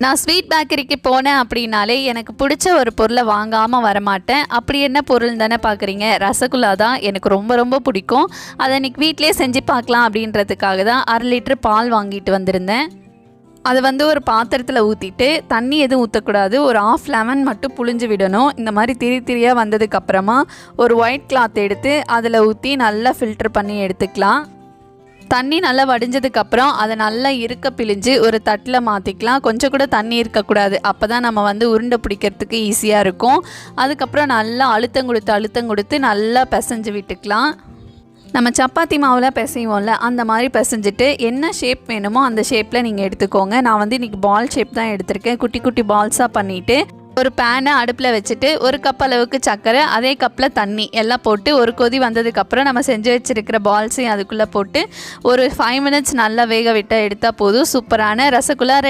நான் ஸ்வீட் பேக்கரிக்கு போனேன் அப்படின்னாலே எனக்கு பிடிச்ச ஒரு பொருளை வாங்காமல் வரமாட்டேன். அப்படி என்ன பொருள் தானே பார்க்குறீங்க, ரசகுல்லா தான் எனக்கு ரொம்ப ரொம்ப பிடிக்கும். அதை இன்றைக்கி வீட்டிலே செஞ்சு பார்க்கலாம் அப்படின்றதுக்காக தான் 1/2 லிட்டர் பால் வாங்கிட்டு வந்திருந்தேன். அதை ஒரு பாத்திரத்தில் ஊற்றிட்டு தண்ணி எதுவும் ஊற்றக்கூடாது, ஒரு 1/2 லெமன் மட்டும் புழிஞ்சு விடணும். இந்த மாதிரி திரியாக வந்ததுக்கப்புறமா ஒரு ஒயிட் கிளாத் எடுத்து அதில் ஊற்றி நல்லா ஃபில்டர் பண்ணி எடுத்துக்கலாம். தண்ணி நல்லா வடிஞ்சதுக்கப்புறம் அதை நல்லா இருக்க பிழிஞ்சு ஒரு தட்டில் மாற்றிக்கலாம். கொஞ்சம் கூட தண்ணி இருக்கக்கூடாது, அப்போ தான் நம்ம உருண்டை பிடிக்கிறதுக்கு ஈஸியாக இருக்கும். அதுக்கப்புறம் நல்லா அழுத்தம் கொடுத்து நல்லா பிசைஞ்சு விட்டுக்கலாம். நம்ம சப்பாத்தி மாவில் பிசைவோம்ல, அந்த மாதிரி பிசைஞ்சிட்டு என்ன ஷேப் வேணுமோ அந்த ஷேப்பில் நீங்கள் எடுத்துக்கோங்க. நான் இன்றைக்கி பால் ஷேப் தான் எடுத்திருக்கேன். குட்டி குட்டி பால்ஸாக பண்ணிவிட்டு ஒரு பேனை அடுப்பில் வச்சுட்டு 1 கப் அளவுக்கு சர்க்கரை, அதே கப்பில் தண்ணி எல்லாம் போட்டு ஒரு கொதி வந்ததுக்கப்புறம் நம்ம செஞ்சு வச்சுருக்கிற பால்ஸையும் அதுக்குள்ளே போட்டு ஒரு 5 மினிட்ஸ் நல்லா வேக விட்டால் எடுத்தால் போதும். சூப்பரான ரசகுல்லா ரெடி.